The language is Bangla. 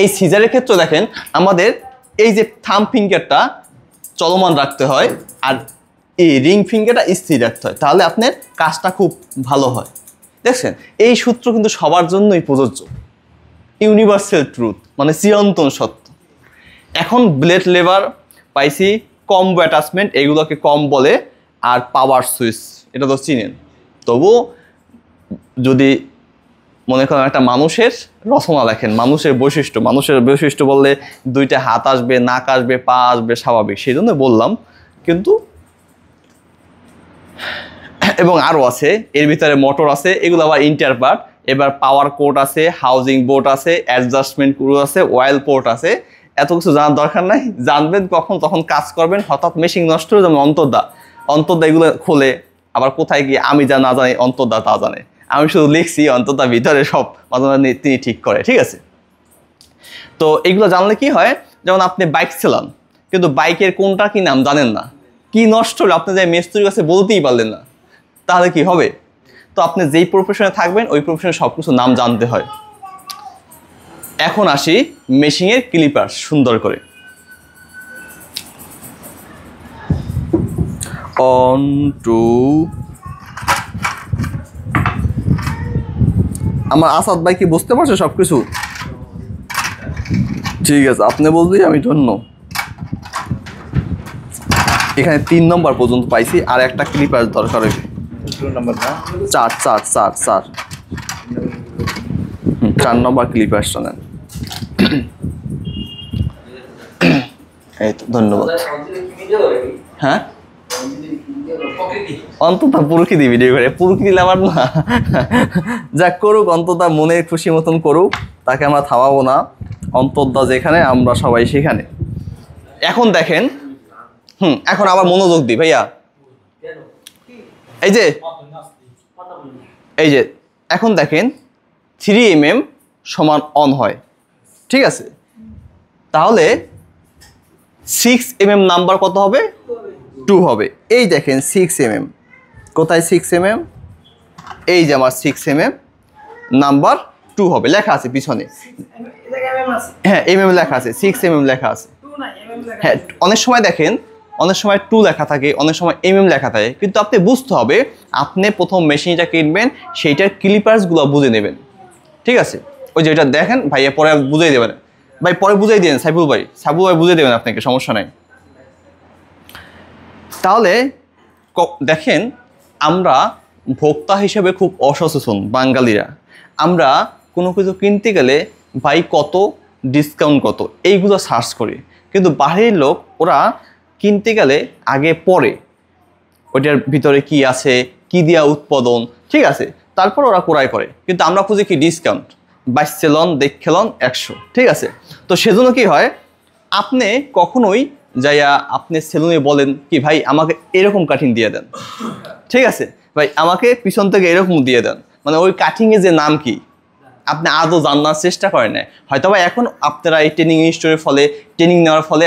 এই সিজারের ক্ষেত্রে দেখেন আমাদের এই যে থাম্ব ফিঙ্গারটা চলমান রাখতে হয় আর এই রিং ফিঙ্গারটা স্থির রাখতে হয়, তাহলে আপনার কাজটা খুব ভালো হয়। দেখছেন এই সূত্র কিন্তু সবার জন্যই প্রযোজ্য, ইউনিভার্সাল ট্রুথ, মানে চিরন্তন সত্য। এখন ব্লেড লেভার পাইছি, কম্বো অ্যাটাচমেন্ট এগুলোকে কম বলে, আর পাওয়ার সুইচ এটা তো চিনেন। তবু যদি মনে করেন একটা মানুষের রচনা দেখেন, মানুষের বৈশিষ্ট্য বললে দুইটা হাত আসবে, নাক আসবে, পা আসবে, স্বাভাবিক, সেই জন্য বললাম। কিন্তু এবং আরও আছে, এর ভিতরে মোটর আছে, এগুলো আবার ইন্টার পার্ট। এবার পাওয়ার কোড আছে, হাউজিং বোর্ড আছে, অ্যাডজাস্টমেন্ট স্ক্রু আছে, অয়েল পোর্ট আছে। এত কিছু জানার দরকার নাই, জানবেন কখন তখন কাজ করবেন। হঠাৎ মেশিন নষ্ট হয়ে যেমন অন্তর্দা এগুলো খোলে, আবার কোথায় গিয়ে আমি যা না জানি অন্তর্দা তা জানে। আমি শুধু লিখছি, অন্তর্দা ভিতরে সব তিনি ঠিক করে, ঠিক আছে। তো এগুলো জানলে কি হয়, যেমন আপনি বাইক চালান কিন্তু বাইকের কোনটা কি নাম জানেন না, কি নষ্ট হলে আপনি যে মিস্ত্রির কাছে বলতেই পারলেন না, তাহলে কি হবে? তো আপনি যেই প্রফেশনে থাকবেন ওই প্রফেশনে সব কিছু নাম জানতে হয়। এখন আসি মেশিনের ক্লিপার সুন্দর করে। অন টু, আমার আসাদ ভাই কি বুঝতে পারছে সব কিছু? ঠিক আছে, আপনি বলতেই আমি ধন্য। এখানে 3 নম্বর পর্যন্ত পাইছি, আর একটা ক্লিপার দরকার হবে। 4 নম্বর ক্লিপারটা নেন। এই তো, ধন্যবাদ। হ্যাঁ, অন্তত প্রকৃতি ভিডিও করে, প্রকৃতি আবার না, যা করুক অন্তত মনের খুশি মতন করুক, তাকে আমরা থামাবো না। অন্তর্দা যেখানে আমরা সবাই সেখানে। এখন দেখেন, এখন আবার মনোযোগ দিই ভাইয়া। এই যে এখন দেখেন 3 mm সমান অন হয়, ঠিক আছে। তাহলে 6 mm নাম্বার কত হবে? 2 হবে। এই দেখেন 6 mm, কোথায় 6 mm? এই যে আমার 6 mm নাম্বার 2 হবে, লেখা আছে পিছনে। হ্যাঁ, mm লেখা আছে, 6 mm লেখা আছে। হ্যাঁ, অনেক সময় দেখেন, অনেক সময় 2 লেখা থাকে, অনেক সময় mm লেখা থাকে। কিন্তু আপনি বুঝতে হবে, আপনি প্রথম মেশিনটা কিনবেন সেইটার ক্লিপার্সগুলো বুঝে নেবেন, ঠিক আছে। ওই যে এটা দেখেন ভাইয়া, পরে বুঝাই দেবেন ভাই, পরে বুঝাই দেবেন সাইফুল ভাই বুঝিয়ে দেবেন আপনাকে, সমস্যা নাই। তাহলে দেখেন, আমরা ভোক্তা হিসেবে খুব অসচেতন বাঙালিরা। আমরা কোনো কিছু কিনতে গেলে ভাই কত ডিসকাউন্ট কত এইগুলো সার্চ করি, কিন্তু বাহিরের লোক ওরা কিনতে গেলে আগে পরে ওইটার ভিতরে কি আছে, কি দিয়া উৎপাদন, ঠিক আছে, তারপর ওরা ক্রয় করে। কিন্তু আমরা খুঁজি কি ডিসকাউন্ট, 22 লন দেখেলন 100, ঠিক আছে। তো সেজন্য কি হয়, আপনি কখনোই যাইয়া আপনি সেলুনে বলেন কি ভাই আমাকে এরকম কাটিং দিয়ে দেন, ঠিক আছে, ভাই আমাকে পিছন থেকে এরকম দিয়ে দেন, মানে ওই কাটিংয়ে যে নাম কি আপনি আদৌ জানার চেষ্টা করেন না। হয়তো বা এখন আপনারা এই ট্রেনিং ইনস্টিটিউটের ফলে, ট্রেনিং নেওয়ার ফলে